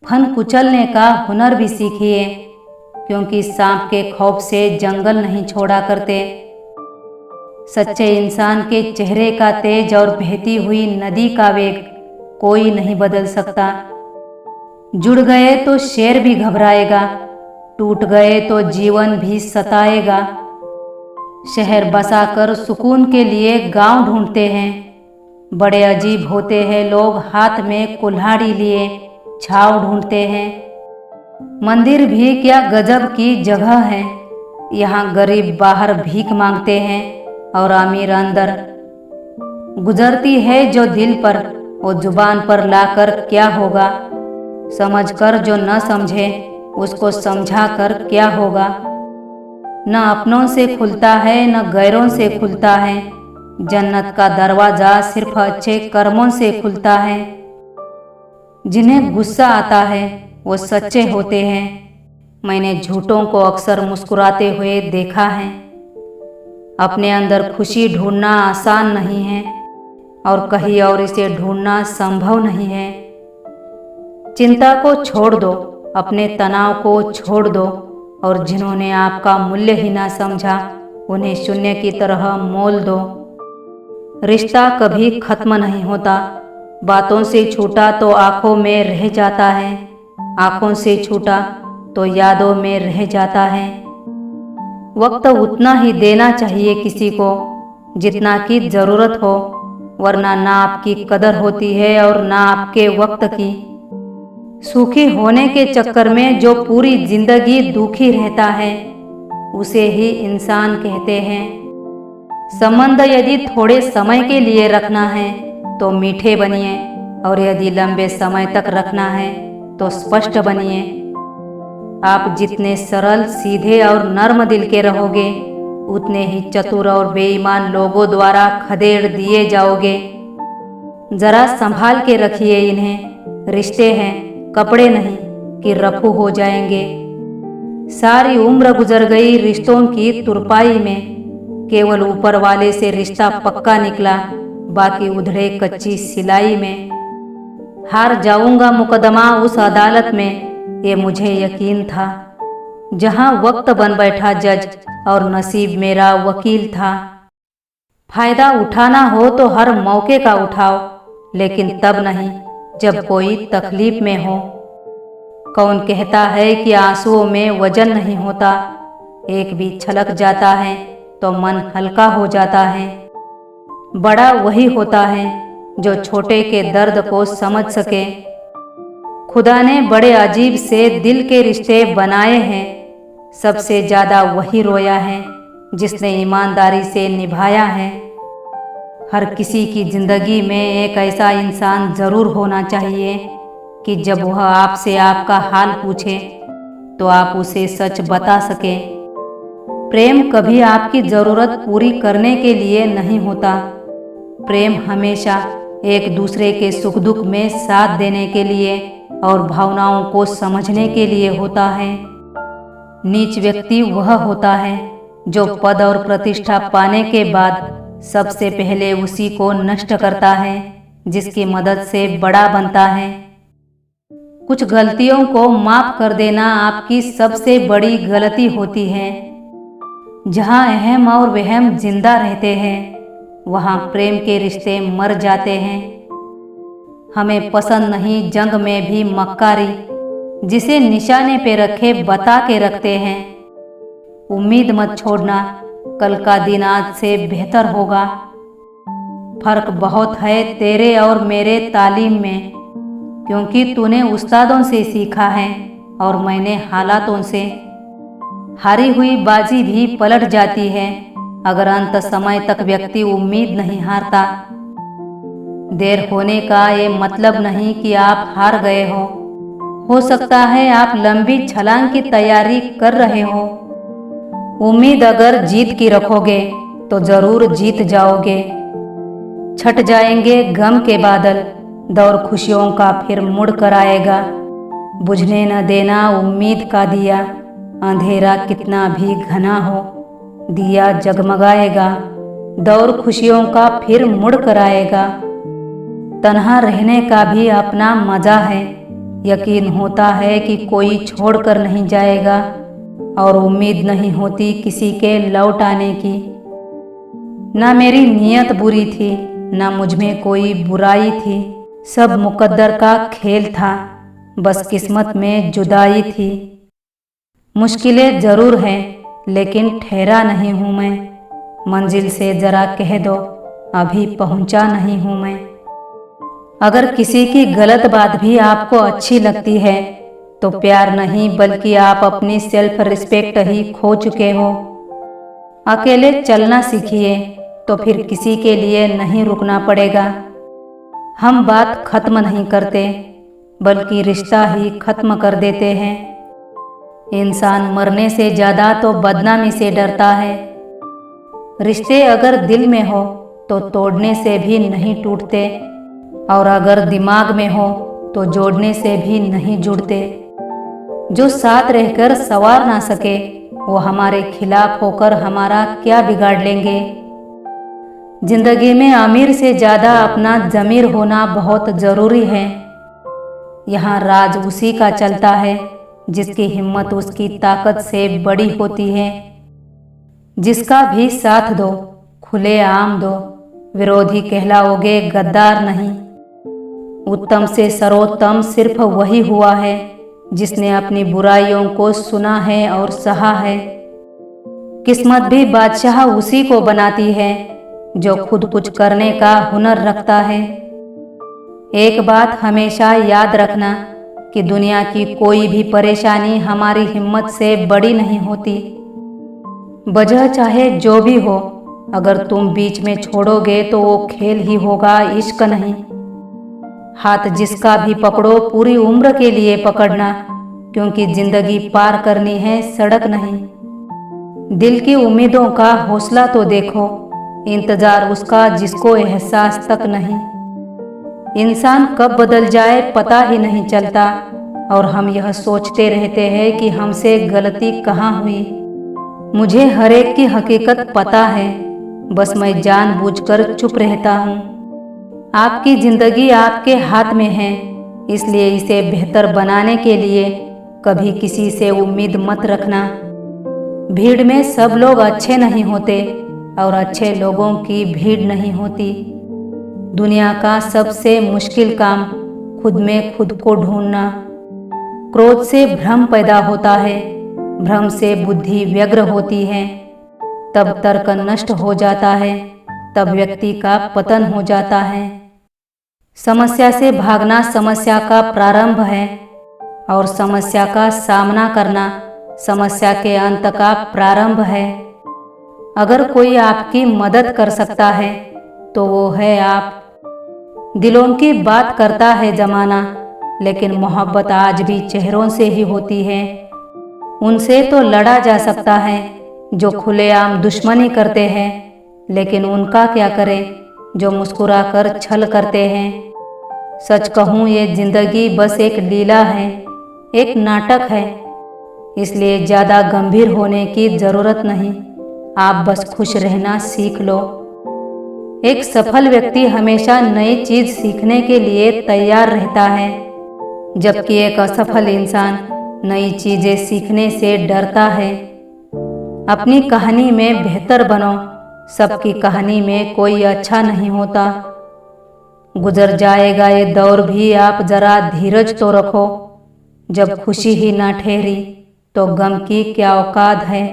Fun कुचलने का हुनर भी सीखिए, क्योंकि सांप के खौफ से जंगल नहीं छोड़ा करते। सच्चे इंसान के चेहरे का तेज और बहती हुई नदी का वेग कोई नहीं बदल सकता। जुड़ गए तो शेर भी घबराएगा, टूट गए तो जीवन भी सताएगा। शहर बसाकर सुकून के लिए गांव ढूंढते हैं। बड़े अजीब होते हैं लोग, हाथ में कुल्हाड़ी लिए छाव ढूंढते हैं। मंदिर भी क्या गजब की जगह है। यहाँ गरीब बाहर भीख मांगते हैं और अमीर अंदर। गुजरती है जो दिल पर, वो जुबान पर लाकर क्या होगा। समझकर जो न समझे, उसको समझा कर क्या होगा। न अपनों से खुलता है न गैरों से खुलता है। जन्नत का दरवाज़ा सिर्फ अच्छे कर्मों से खुलता है। जिन्हें गुस्सा आता है वो सच्चे होते हैं। मैंने झूठों को अक्सर मुस्कुराते हुए देखा है। अपने अंदर खुशी ढूंढना आसान नहीं है और कहीं और इसे ढूंढना संभव नहीं है। चिंता को छोड़ दो, अपने तनाव को छोड़ दो और जिन्होंने आपका मूल्य ही ना समझा, उन्हें शून्य की तरह मोल दो। रिश्ता कभी खत्म नहीं होता। बातों से छूटा तो आंखों में रह जाता है, आंखों से छूटा तो यादों में रह जाता है। वक्त उतना ही देना चाहिए किसी को जितना की ज़रूरत हो, वरना ना आपकी कदर होती है और ना आपके वक्त की। सुखी होने के चक्कर में जो पूरी जिंदगी दुखी रहता है, उसे ही इंसान कहते हैं। संबंध यदि थोड़े समय के लिए रखना है तो मीठे बनिए, और यदि लंबे समय तक रखना है तो स्पष्ट बनिए। आप जितने सरल, सीधे और नर्म दिल के रहोगे, उतने ही चतुर और बेईमान लोगों द्वारा खदेड़ दिए जाओगे। जरा संभाल के रखिए इन्हें। रिश्ते हैं, कपड़े नहीं कि रफू हो जाएंगे। सारी उम्र गुजर गई रिश्तों की तुरपाई में। केवल ऊपर वाले से रिश्ता पक्का निकला, बाकी उधड़े कच्ची सिलाई में। हार जाऊंगा मुकदमा उस अदालत में, ये मुझे यकीन था, जहां वक्त बन बैठा जज और नसीब मेरा वकील था। फायदा उठाना हो तो हर मौके का उठाओ, लेकिन तब नहीं जब कोई तकलीफ में हो। कौन कहता है कि आंसुओं में वजन नहीं होता। एक भी छलक जाता है तो मन हल्का हो जाता है। बड़ा वही होता है जो छोटे के दर्द को समझ सके। खुदा ने बड़े अजीब से दिल के रिश्ते बनाए हैं। सबसे ज़्यादा वही रोया है जिसने ईमानदारी से निभाया है। हर किसी की ज़िंदगी में एक ऐसा इंसान ज़रूर होना चाहिए कि जब वह आपसे आपका हाल पूछे तो आप उसे सच बता सके। प्रेम कभी आपकी ज़रूरत पूरी करने के लिए नहीं होता। प्रेम हमेशा एक दूसरे के सुख दुख में साथ देने के लिए और भावनाओं को समझने के लिए होता है। नीच व्यक्ति वह होता है जो पद और प्रतिष्ठा पाने के बाद सबसे पहले उसी को नष्ट करता है जिसकी मदद से बड़ा बनता है। कुछ गलतियों को माफ कर देना आपकी सबसे बड़ी गलती होती है। जहाँ अहम और वहम जिंदा रहते हैं, वहाँ प्रेम के रिश्ते मर जाते हैं। हमें पसंद नहीं जंग में भी मक्कारी, जिसे निशाने पे रखे बता के रखते हैं। उम्मीद मत छोड़ना, कल का दिन आज से बेहतर होगा। फर्क बहुत है तेरे और मेरे तालीम में, क्योंकि तूने उस्तादों से सीखा है और मैंने हालातों से। हारी हुई बाजी भी पलट जाती है अगर अंत समय तक व्यक्ति उम्मीद नहीं हारता। देर होने का ये मतलब नहीं कि आप हार गए हो सकता है आप लंबी छलांग की तैयारी कर रहे हो। उम्मीद अगर जीत की रखोगे तो जरूर जीत जाओगे। छट जाएंगे गम के बादल, दौर खुशियों का फिर मुड़ कर आएगा। बुझने न देना उम्मीद का दिया, अंधेरा कितना भी घना हो, दिया जगमगाएगा। दौर खुशियों का फिर मुड़ कर आएगा। तन्हा रहने का भी अपना मजा है, यकीन होता है कि कोई छोड़कर नहीं जाएगा और उम्मीद नहीं होती किसी के लौट आने की। ना मेरी नीयत बुरी थी, ना मुझ में कोई बुराई थी, सब मुकद्दर का खेल था, बस किस्मत में जुदाई थी। मुश्किलें जरूर हैं लेकिन ठहरा नहीं हूँ मैं, मंजिल से जरा कह दो अभी पहुँचा नहीं हूँ मैं। अगर किसी की गलत बात भी आपको अच्छी लगती है तो प्यार नहीं बल्कि आप अपनी सेल्फ रिस्पेक्ट ही खो चुके हो। अकेले चलना सीखिए तो फिर किसी के लिए नहीं रुकना पड़ेगा। हम बात खत्म नहीं करते बल्कि रिश्ता ही खत्म कर देते हैं। इंसान मरने से ज़्यादा तो बदनामी से डरता है। रिश्ते अगर दिल में हो तो तोड़ने से भी नहीं टूटते, और अगर दिमाग में हो तो जोड़ने से भी नहीं जुड़ते। जो साथ रहकर संवार ना सके वो हमारे खिलाफ होकर हमारा क्या बिगाड़ लेंगे। जिंदगी में अमीर से ज़्यादा अपना ज़मीर होना बहुत ज़रूरी है। यहाँ राज उसी का चलता है जिसकी हिम्मत उसकी ताकत से बड़ी होती है। जिसका भी साथ दो खुले आम दो, विरोधी कहलाओगे गद्दार नहीं। उत्तम से सर्वोत्तम सिर्फ वही हुआ है जिसने अपनी बुराइयों को सुना है और सहा है। किस्मत भी बादशाह उसी को बनाती है जो खुद कुछ करने का हुनर रखता है। एक बात हमेशा याद रखना कि दुनिया की कोई भी परेशानी हमारी हिम्मत से बड़ी नहीं होती। वजह चाहे जो भी हो, अगर तुम बीच में छोड़ोगे तो वो खेल ही होगा, इश्क नहीं। हाथ जिसका भी पकड़ो पूरी उम्र के लिए पकड़ना, क्योंकि जिंदगी पार करनी है सड़क नहीं। दिल की उम्मीदों का हौसला तो देखो, इंतजार उसका जिसको एहसास तक नहीं। इंसान कब बदल जाए पता ही नहीं चलता, और हम यह सोचते रहते हैं कि हमसे गलती कहाँ हुई। मुझे हर एक की हकीकत पता है, बस मैं जानबूझकर चुप रहता हूँ। आपकी जिंदगी आपके हाथ में है, इसलिए इसे बेहतर बनाने के लिए कभी किसी से उम्मीद मत रखना। भीड़ में सब लोग अच्छे नहीं होते और अच्छे लोगों की भीड़ नहीं होती। दुनिया का सबसे मुश्किल काम खुद में खुद को ढूंढना। क्रोध से भ्रम पैदा होता है, भ्रम से बुद्धि व्यग्र होती है, तब तर्क नष्ट हो जाता है, तब व्यक्ति का पतन हो जाता है। समस्या से भागना समस्या का प्रारंभ है, और समस्या का सामना करना समस्या के अंत का प्रारंभ है। अगर कोई आपकी मदद कर सकता है तो वो है आप। दिलों की बात करता है जमाना, लेकिन मोहब्बत आज भी चेहरों से ही होती है। उनसे तो लड़ा जा सकता है जो खुलेआम दुश्मनी करते हैं, लेकिन उनका क्या करें जो मुस्कुराकर छल करते हैं। सच कहूँ ये जिंदगी बस एक लीला है, एक नाटक है, इसलिए ज़्यादा गंभीर होने की ज़रूरत नहीं। आप बस खुश रहना सीख लो। एक सफल व्यक्ति हमेशा नई चीज सीखने के लिए तैयार रहता है, जबकि एक असफल इंसान नई चीजें सीखने से डरता है। अपनी कहानी में बेहतर बनो, सबकी कहानी में कोई अच्छा नहीं होता। गुजर जाएगा ये दौर भी, आप जरा धीरज तो रखो। जब खुशी ही ना ठहरी तो गम की क्या औकात है।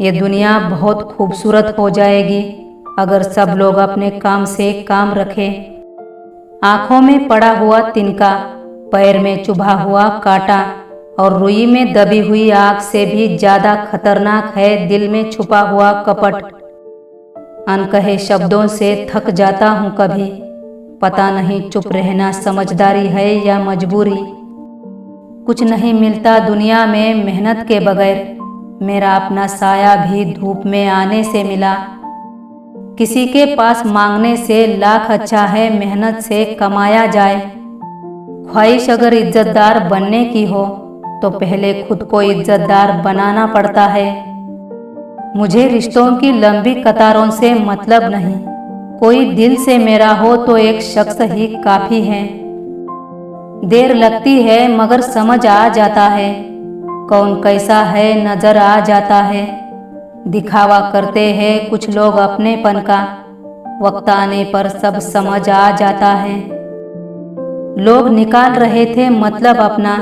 ये दुनिया बहुत खूबसूरत हो जाएगी अगर सब लोग अपने काम से काम रखें। आंखों में पड़ा हुआ तिनका, पैर में चुभा हुआ कांटा और रुई में दबी हुई आग से भी ज्यादा खतरनाक है दिल में छुपा हुआ कपट। अनकहे शब्दों से थक जाता हूँ कभी, पता नहीं चुप रहना समझदारी है या मजबूरी। कुछ नहीं मिलता दुनिया में मेहनत के बगैर, मेरा अपना साया भी धूप में आने से मिला। किसी के पास मांगने से लाख अच्छा है मेहनत से कमाया जाए। ख्वाहिश अगर इज्जतदार बनने की हो तो पहले खुद को इज्जतदार बनाना पड़ता है। मुझे रिश्तों की लंबी कतारों से मतलब नहीं, कोई दिल से मेरा हो तो एक शख्स ही काफ़ी है। देर लगती है मगर समझ आ जाता है, कौन कैसा है नजर आ जाता है। दिखावा करते हैं कुछ लोग अपनेपन का, वक्त आने पर सब समझ आ जाता है। लोग निकाल रहे थे मतलब अपना,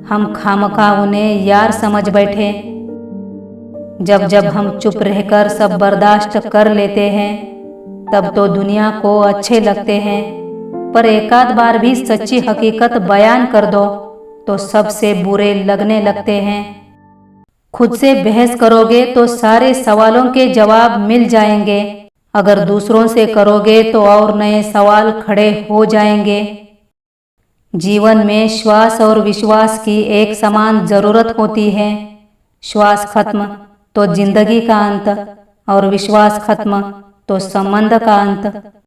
हम खामखा उन्हें यार समझ बैठे। जब जब हम चुप रहकर सब बर्दाश्त कर लेते हैं, तब तो दुनिया को अच्छे लगते हैं। पर एकाध बार भी सच्ची हकीकत बयान कर दो तो सबसे बुरे लगने लगते हैं। खुद से बहस करोगे तो सारे सवालों के जवाब मिल जाएंगे, अगर दूसरों से करोगे तो और नए सवाल खड़े हो जाएंगे। जीवन में श्वास और विश्वास की एक समान जरूरत होती है। श्वास खत्म तो जिंदगी का अंत, और विश्वास खत्म तो संबंध का अंत।